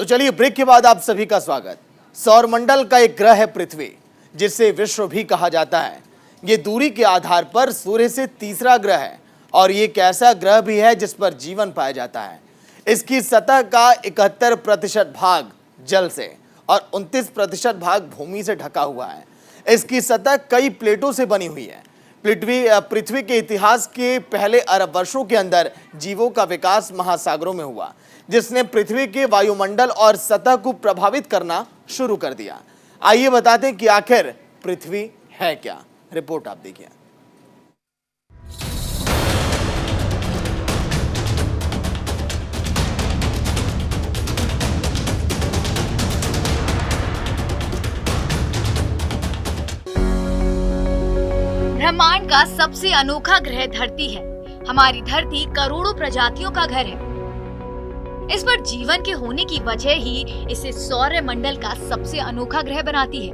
चलिए ब्रेक के बाद आप सभी का स्वागत। सौरमंडल का एक ग्रह है पृथ्वी, जिसे विश्व भी कहा जाता है। ये दूरी के आधार पर सूर्य से तीसरा ग्रह है और ये एक ऐसा ग्रह भी है जिस पर जीवन पाया जाता है। इसकी सतह का 71% भाग जल से और 29% भाग भूमि से ढका हुआ है। इसकी सतह कई प्लेटों से बनी हुई है। पृथ्वी के इतिहास के पहले अरब वर्षों के अंदर जीवों का विकास महासागरों में हुआ, जिसने पृथ्वी के वायुमंडल और सतह को प्रभावित करना शुरू कर दिया। आइए बताते हैं कि आखिर पृथ्वी है क्या। रिपोर्ट आप देखिए। ब्रह्मांड का सबसे अनोखा ग्रह धरती है। हमारी धरती करोड़ों प्रजातियों का घर है। इस पर जीवन के होने की वजह ही इसे सौर मंडल का सबसे अनोखा ग्रह बनाती है।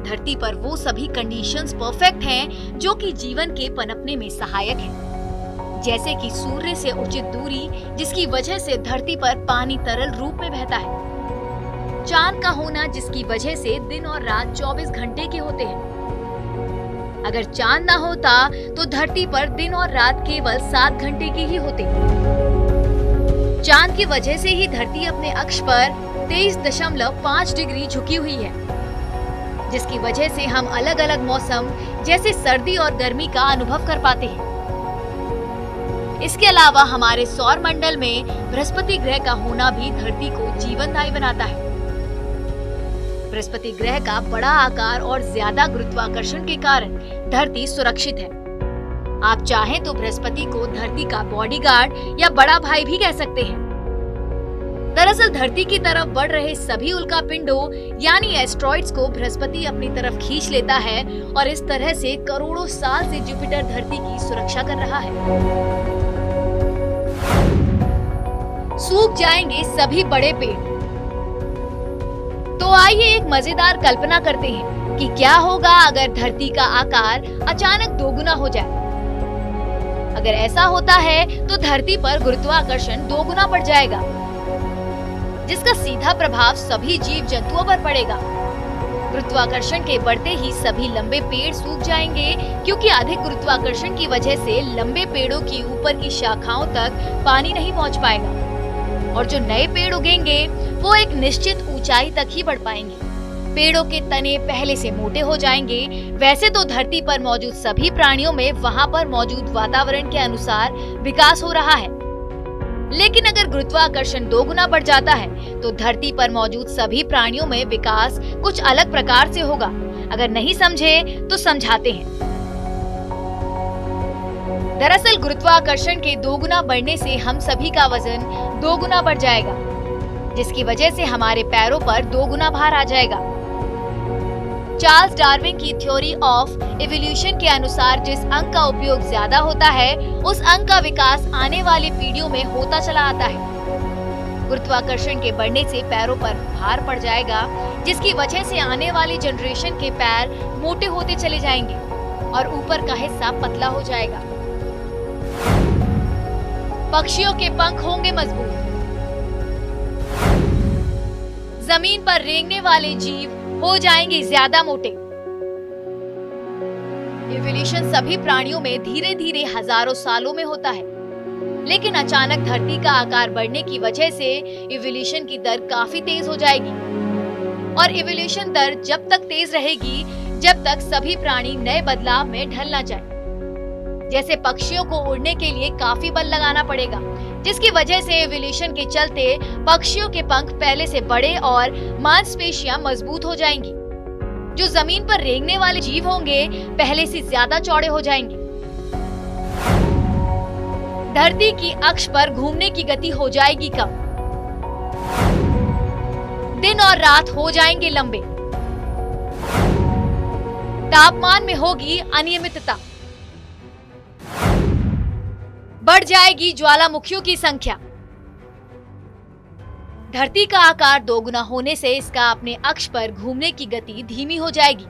धरती पर वो सभी कंडीशंस परफेक्ट हैं जो कि जीवन के पनपने में सहायक हैं। जैसे कि सूर्य से उचित दूरी, जिसकी वजह से धरती पर पानी तरल रूप में बहता है। चांद का होना, जिसकी वजह से दिन और रात 24 घंटे के होते हैं। अगर चांद ना होता तो धरती पर दिन और रात केवल 7 घंटे के ही होते। चांद की वजह से ही धरती अपने अक्ष पर 23.5 डिग्री झुकी हुई है, जिसकी वजह से हम अलग अलग मौसम जैसे सर्दी और गर्मी का अनुभव कर पाते हैं। इसके अलावा हमारे सौर मंडल में बृहस्पति ग्रह का होना भी धरती को जीवनदायी बनाता है। बृहस्पति ग्रह का बड़ा आकार और ज्यादा गुरुत्वाकर्षण के कारण धरती सुरक्षित है। आप चाहें तो बृहस्पति को धरती का बॉडीगार्ड या बड़ा भाई भी कह सकते हैं। दरअसल धरती की तरफ बढ़ रहे सभी उल्कापिंडों यानी एस्ट्रॉइड्स को बृहस्पति अपनी तरफ खींच लेता है और इस तरह से करोड़ों साल से जुपिटर धरती की सुरक्षा कर रहा है। सूख जाएंगे सभी बड़े पेड़। तो आइए एक मजेदार कल्पना करते हैं कि क्या होगा अगर धरती का आकार अचानक दोगुना हो जाए। अगर ऐसा होता है तो धरती पर गुरुत्वाकर्षण दोगुना बढ़ जाएगा, जिसका सीधा प्रभाव सभी जीव जंतुओं पर पड़ेगा। गुरुत्वाकर्षण के बढ़ते ही सभी लंबे पेड़ सूख जाएंगे, क्योंकि अधिक गुरुत्वाकर्षण की वजह से लंबे पेड़ों की ऊपर की शाखाओं तक पानी नहीं पहुंच पाएगा और जो नए पेड़ उगेंगे वो एक निश्चित ऊंचाई तक ही बढ़ पाएंगे। पेड़ों के तने पहले से मोटे हो जाएंगे। वैसे तो धरती पर मौजूद सभी प्राणियों में वहां पर मौजूद वातावरण के अनुसार विकास हो रहा है, लेकिन अगर गुरुत्वाकर्षण दोगुना बढ़ जाता है तो धरती पर मौजूद सभी प्राणियों में विकास कुछ अलग प्रकार से होगा। अगर नहीं समझे तो समझाते हैं। दरअसल गुरुत्वाकर्षण के दोगुना बढ़ने से हम सभी का वजन दोगुना बढ़ जाएगा, जिसकी वजह से हमारे पैरों पर दोगुना भार आ जाएगा। चार्ल्स डार्विन की थ्योरी ऑफ इवोल्यूशन के अनुसार जिस अंग का उपयोग ज्यादा होता है, उस अंग का विकास आने वाली पीढ़ियों में होता चला आता है। गुरुत्वाकर्षण के बढ़ने से पैरों पर भार पड़ जाएगा, जिसकी वजह से आने वाली जनरेशन के पैर मोटे होते चले जाएंगे और ऊपर का हिस्सा पतला हो जाएगा। पक्षियों के पंख होंगे मजबूत। जमीन पर रेंगने वाले जीव हो जाएंगे ज्यादा मोटे। इवोल्यूशन सभी प्राणियों में धीरे धीरे हजारों सालों में होता है, लेकिन अचानक धरती का आकार बढ़ने की वजह से इवोल्यूशन की दर काफी तेज हो जाएगी। और इवोल्यूशन दर जब तक तेज रहेगी जब तक सभी प्राणी नए बदलाव में ढल ना जाए। जैसे पक्षियों को उड़ने के लिए काफी बल लगाना पड़ेगा, जिसकी वजह से इवोल्यूशन के चलते पक्षियों के पंख पहले से बड़े और मांसपेशियां मजबूत हो जाएंगी। जो जमीन पर रेंगने वाले जीव होंगे पहले से ज्यादा चौड़े हो जाएंगे। धरती की अक्ष पर घूमने की गति हो जाएगी कम। दिन और रात हो जाएंगे लंबे। तापमान में होगी अनियमितता। बढ़ जाएगी ज्वालामुखियों की संख्या। धरती का आकार दोगुना होने से इसका अपने अक्ष पर घूमने की गति धीमी हो जाएगी,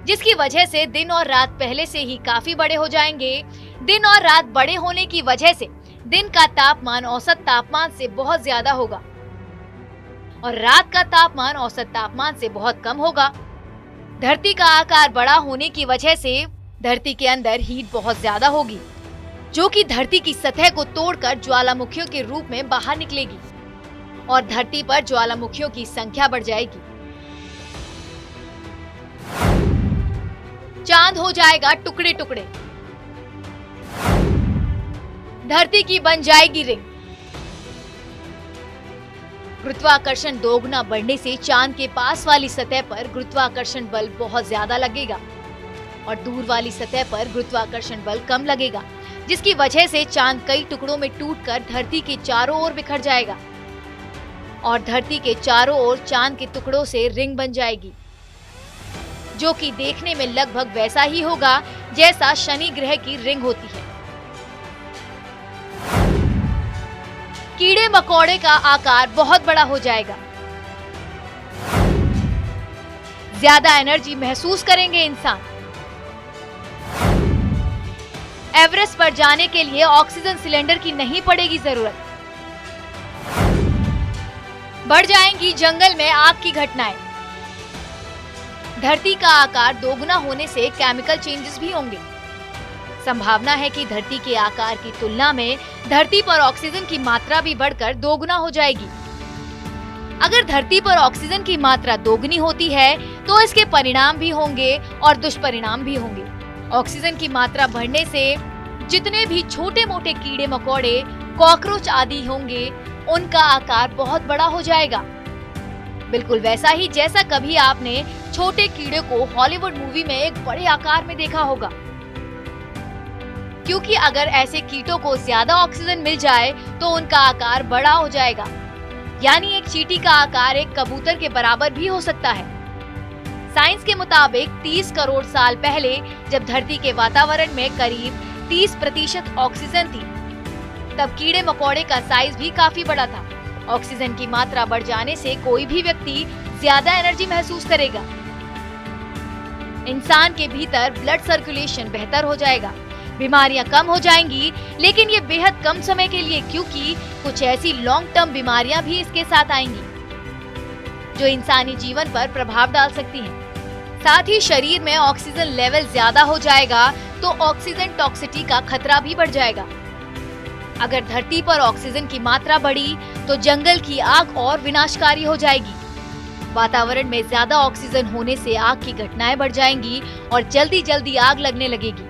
जिसकी वजह से दिन और रात पहले से ही काफी बड़े हो जाएंगे। दिन और रात बड़े होने की वजह से दिन का तापमान औसत तापमान से बहुत ज्यादा होगा। और रात का तापमान औसत तापमान से बहुत कम होगा। धरती का आकार बड़ा होने की वजह से धरती के अंदर हीट बहुत ज्यादा होगी, जो कि धरती की सतह को तोड़कर ज्वालामुखियों के रूप में बाहर निकलेगी और धरती पर ज्वालामुखियों की संख्या बढ़ जाएगी। चांद हो जाएगा टुकड़े टुकड़े, धरती की बन जाएगी रिंग। गुरुत्वाकर्षण दोगुना बढ़ने से चांद के पास वाली सतह पर गुरुत्वाकर्षण बल बहुत ज्यादा लगेगा और दूर वाली सतह पर गुरुत्वाकर्षण बल कम लगेगा, जिसकी वजह से चांद कई टुकड़ों में टूटकर धरती के चारों ओर बिखर जाएगा और धरती के चारों ओर चांद के टुकड़ों से रिंग बन जाएगी, जो कि देखने में लगभग वैसा ही होगा जैसा शनि ग्रह की रिंग होती है। कीड़े मकोड़े का आकार बहुत बड़ा हो जाएगा। ज्यादा एनर्जी महसूस करेंगे इंसान। एवरेस्ट पर जाने के लिए ऑक्सीजन सिलेंडर की नहीं पड़ेगी जरूरत। बढ़ जाएंगी जंगल में आग की घटनाएं। धरती का आकार दोगुना होने से केमिकल चेंजेस भी होंगे। संभावना है कि धरती के आकार की तुलना में धरती पर ऑक्सीजन की मात्रा भी बढ़कर दोगुना हो जाएगी। अगर धरती पर ऑक्सीजन की मात्रा दोगुनी होती है तो इसके परिणाम भी होंगे और दुष्परिणाम भी होंगे। ऑक्सीजन की मात्रा बढ़ने से जितने भी छोटे मोटे कीड़े मकोड़े, कॉकरोच आदि होंगे, उनका आकार बहुत बड़ा हो जाएगा। बिल्कुल वैसा ही जैसा कभी आपने छोटे कीड़े को हॉलीवुड मूवी में एक बड़े आकार में देखा होगा। क्योंकि अगर ऐसे कीटों को ज्यादा ऑक्सीजन मिल जाए तो उनका आकार बड़ा हो जाएगा, यानी एक चींटी का आकार एक कबूतर के बराबर भी हो सकता है। साइंस के मुताबिक 30 करोड़ साल पहले जब धरती के वातावरण में करीब 30% ऑक्सीजन थी, तब कीड़े मकोड़े का साइज भी काफी बड़ा था। ऑक्सीजन की मात्रा बढ़ जाने से कोई भी व्यक्ति ज्यादा एनर्जी महसूस करेगा। इंसान के भीतर ब्लड सर्कुलेशन बेहतर हो जाएगा, बीमारियां कम हो जाएंगी, लेकिन ये बेहद कम समय के लिए, क्योंकि कुछ ऐसी लॉन्ग टर्म बीमारियां भी इसके साथ आएंगी जो इंसानी जीवन पर प्रभाव डाल सकती हैं। साथ ही शरीर में ऑक्सीजन लेवल ज्यादा हो जाएगा तो ऑक्सीजन टॉक्सिटी का खतरा भी बढ़ जाएगा। अगर धरती पर ऑक्सीजन की मात्रा बढ़ी तो जंगल की आग और विनाशकारी हो जाएगी। वातावरण में ज्यादा ऑक्सीजन होने से आग की घटनाएं बढ़ जाएंगी और जल्दी जल्दी आग लगने लगेगी।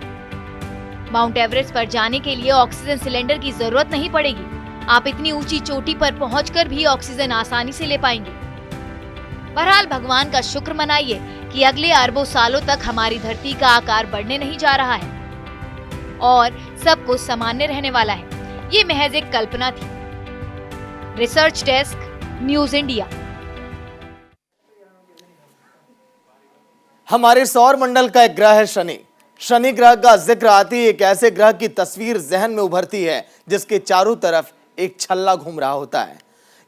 माउंट एवरेस्ट पर जाने के लिए ऑक्सीजन सिलेंडर की जरूरत नहीं पड़ेगी। आप इतनी ऊंची चोटी पर पहुंचकर भी ऑक्सीजन आसानी से ले पाएंगे। बहरहाल भगवान का शुक्र मनाइए कि अगले अरबों सालों तक हमारी धरती का आकार बढ़ने नहीं जा रहा है और सब कुछ सामान्य रहने वाला है। ये महज एक कल्पना थी। Research desk, news India. हमारे सौर मंडल का एक ग्रह है शनि। शनि ग्रह का जिक्र आते ही एक ऐसे ग्रह की तस्वीर जहन में उभरती है जिसके चारों तरफ एक छल्ला घूम रहा होता है।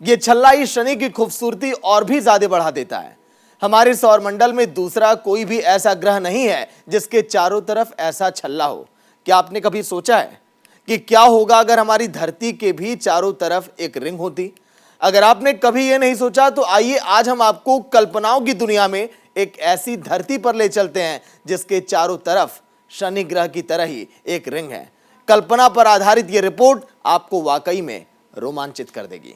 ये छल्ला ही शनि की खूबसूरती और भी ज्यादा बढ़ा देता है। हमारे सौर मंडल में दूसरा कोई भी ऐसा ग्रह नहीं है जिसके चारों तरफ ऐसा छल्ला हो। क्या आपने कभी सोचा है कि क्या होगा अगर हमारी धरती के भी चारों तरफ एक रिंग होती? अगर आपने कभी ये नहीं सोचा तो आइए आज हम आपको कल्पनाओं की दुनिया में एक ऐसी धरती पर ले चलते हैं जिसके चारों तरफ शनि ग्रह की तरह ही एक रिंग है। कल्पना पर आधारित ये रिपोर्ट आपको वाकई में रोमांचित कर देगी।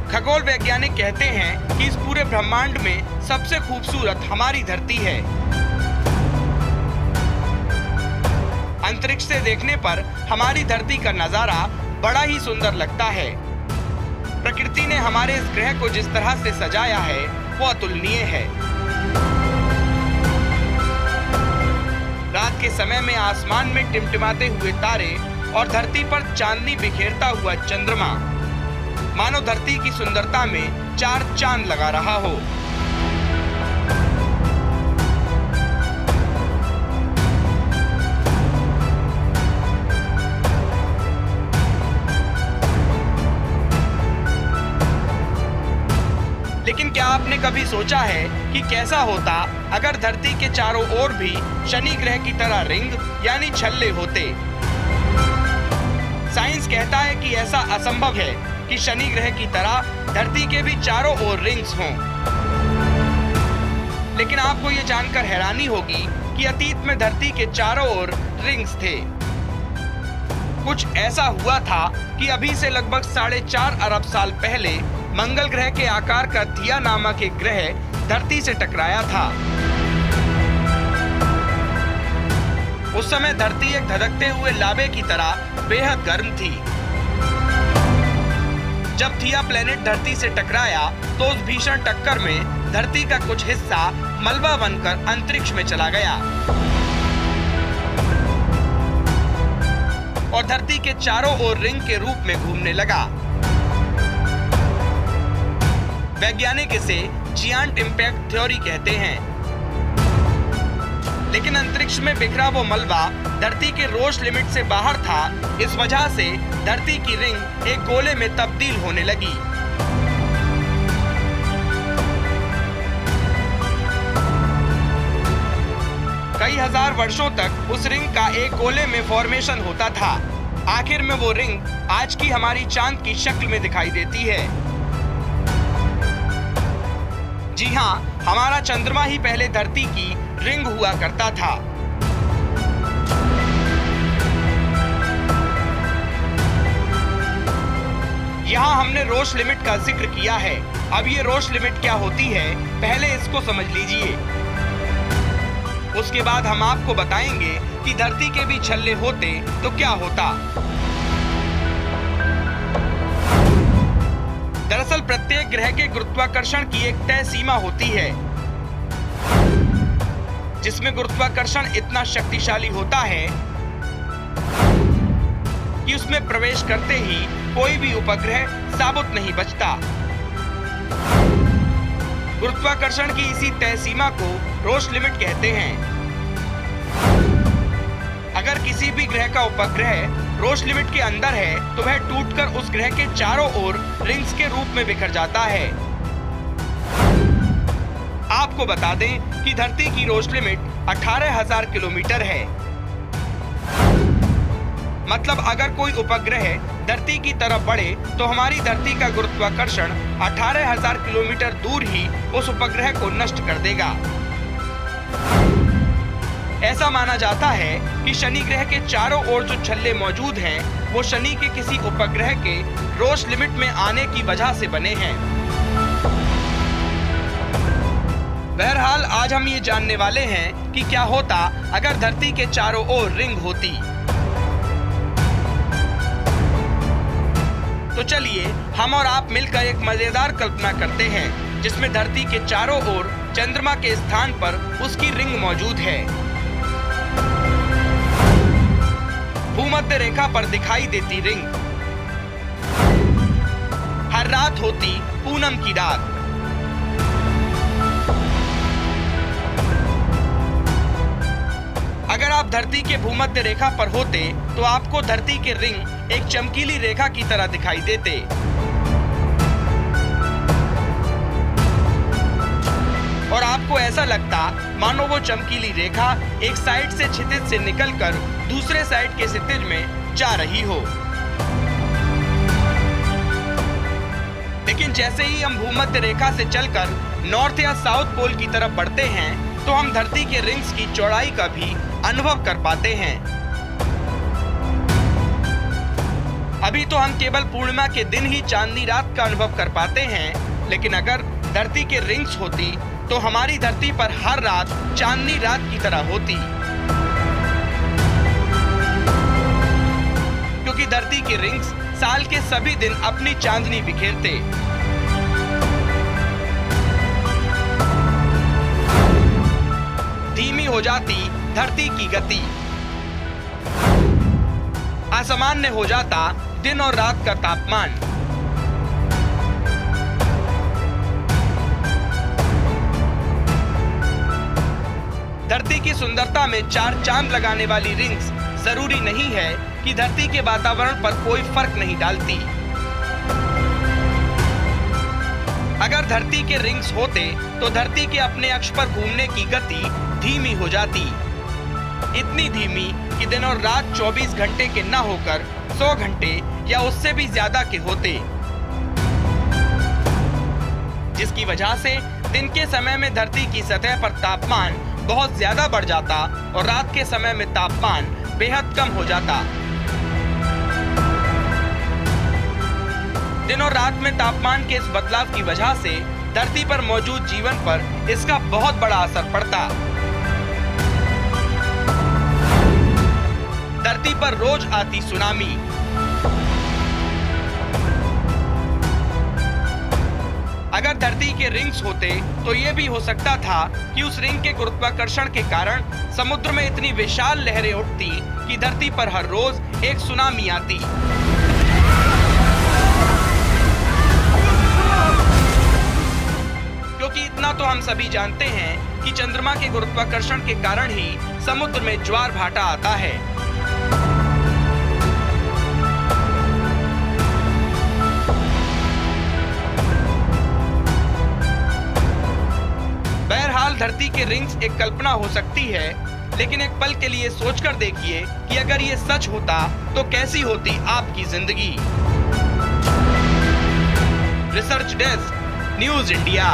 खगोल वैज्ञानिक कहते हैं कि इस पूरे ब्रह्मांड में सबसे खूबसूरत हमारी धरती है। अंतरिक्ष से देखने पर हमारी धरती का नजारा बड़ा ही सुंदर लगता है। प्रकृति ने हमारे इस ग्रह को जिस तरह से सजाया है वो अतुलनीय है। रात के समय में आसमान में टिमटिमाते हुए तारे और धरती पर चांदनी बिखेरता हुआ चंद्रमा मानो धरती की सुंदरता में 4 चांद लगा रहा हो। लेकिन क्या आपने कभी सोचा है कि कैसा होता अगर धरती के चारों ओर भी शनि ग्रह की तरह रिंग यानी छल्ले होते? साइंस साइंस कहता है कि ऐसा असंभव है कि शनि ग्रह की तरह धरती के भी चारों ओर रिंग्स हों। लेकिन आपको ये जानकर हैरानी होगी कि अतीत में धरती के चारों ओर रिंग्स थे। कुछ ऐसा हुआ था कि अभी से लगभग 4.5 अरब साल पहले मंगल ग्रह के आकार का थिया नामक एक ग्रह धरती से टकराया था। उस समय धरती एक धधकते हुए लावे की तरह बेहद गर्म थी। जब थिया प्लेनेट धरती से टकराया तो उस भीषण टक्कर में धरती का कुछ हिस्सा मलबा बनकर अंतरिक्ष में चला गया और धरती के चारों ओर रिंग के रूप में घूमने लगा। वैज्ञानिक इसे जियांट इंपैक्ट थ्योरी कहते हैं। लेकिन अंतरिक्ष में बिखरा वो मलबा धरती के रोश लिमिट से बाहर था। इस वजह से धरती की रिंग एक गोले में तब्दील होने लगी। कई हजार वर्षों तक उस रिंग का एक गोले में फॉर्मेशन होता था। आखिर में वो रिंग आज की हमारी चांद की शक्ल में दिखाई देती है। जी हाँ, हमारा चंद्रमा ही पहले धरती की रिंग हुआ करता था। यहाँ हमने रोश लिमिट का जिक्र किया है। अब ये रोश लिमिट क्या होती है, पहले इसको समझ लीजिए। उसके बाद हम आपको बताएंगे कि धरती के भी छल्ले होते तो क्या होता। दरअसल प्रत्येक ग्रह के गुरुत्वाकर्षण की एक तय सीमा होती है, जिसमें गुरुत्वाकर्षण इतना शक्तिशाली होता है कि उसमें प्रवेश करते ही कोई भी उपग्रह साबुत नहीं बचता। गुरुत्वाकर्षण की इसी तय सीमा को रोश लिमिट कहते हैं। अगर किसी भी ग्रह का उपग्रह रोश लिमिट के अंदर है तो वह टूटकर उस ग्रह के चारों ओर रिंग्स के रूप में बिखर जाता है। आपको बता दें कि धरती की रोश लिमिट 18,000 किलोमीटर है। मतलब अगर कोई उपग्रह धरती की तरफ बढ़े तो हमारी धरती का गुरुत्वाकर्षण 18,000 किलोमीटर दूर ही उस उपग्रह को नष्ट कर देगा। ऐसा माना जाता है कि शनि ग्रह के चारों ओर जो छल्ले मौजूद हैं, वो शनि के किसी उपग्रह के रोश लिमिट में आने की वजह से बने हैं। बहरहाल आज हम ये जानने वाले हैं कि क्या होता अगर धरती के चारों ओर रिंग होती। तो चलिए हम और आप मिलकर एक मजेदार कल्पना करते हैं, जिसमें धरती के चारों ओर चंद्रमा के स्थान पर उसकी रिंग मौजूद है। भूमध्य रेखा पर दिखाई देती रिंग हर रात होती पूनम की रात। अगर आप धरती के भूमध्य रेखा पर होते तो आपको धरती के रिंग एक चमकीली रेखा की तरह दिखाई देते। और आपको ऐसा लगता मानो वो चमकीली रेखा एक साइड से क्षितिज से निकलकर दूसरे साइड के क्षितिज में जा रही हो। लेकिन जैसे ही हम भूमध्य रेखा से चलकर नॉर्थ या साउथ पोल की तरफ बढ़ते हैं तो हम धरती के रिंग्स की चौड़ाई का भी अनुभव कर पाते हैं। अभी तो हम केवल पूर्णिमा के दिन ही चांदनी रात का अनुभव कर पाते हैं, लेकिन अगर धरती के रिंग्स होती तो हमारी धरती पर हर रात चांदनी रात की तरह होती, क्योंकि धरती के रिंग्स साल के सभी दिन अपनी चांदनी बिखेरते। धीमी हो जाती धरती की गति, असामान्य हो जाता दिन और रात का तापमान। धरती की सुंदरता में 4 चांद लगाने वाली रिंग्स जरूरी नहीं है कि धरती के वातावरण पर कोई फर्क नहीं डालती। अगर धरती के रिंग्स होते तो धरती के अपने अक्ष पर घूमने की गति धीमी हो जाती। इतनी धीमी कि दिन और रात 24 घंटे के न होकर 100 घंटे या उससे भी ज्यादा के होते, जिसकी वजह से दिन के समय में धरती की सतह पर तापमान बहुत ज्यादा बढ़ जाता और रात के समय में तापमान बेहद कम हो जाता। दिन और रात में तापमान के इस बदलाव की वजह से धरती पर मौजूद जीवन पर इसका बहुत बड़ा असर पड़ता। धरती पर रोज आती सुनामी। अगर धरती के रिंग्स होते तो ये भी हो सकता था कि उस रिंग के गुरुत्वाकर्षण के कारण समुद्र में इतनी विशाल लहरें उठती कि धरती पर हर रोज एक सुनामी आती। क्योंकि इतना तो हम सभी जानते हैं कि चंद्रमा के गुरुत्वाकर्षण के कारण ही समुद्र में ज्वार भाटा आता है। बहरहाल धरती के रिंग्स एक कल्पना हो सकती है, लेकिन एक पल के लिए सोचकर देखिए कि अगर ये सच होता तो कैसी होती आपकी जिंदगी। Research desk, news India.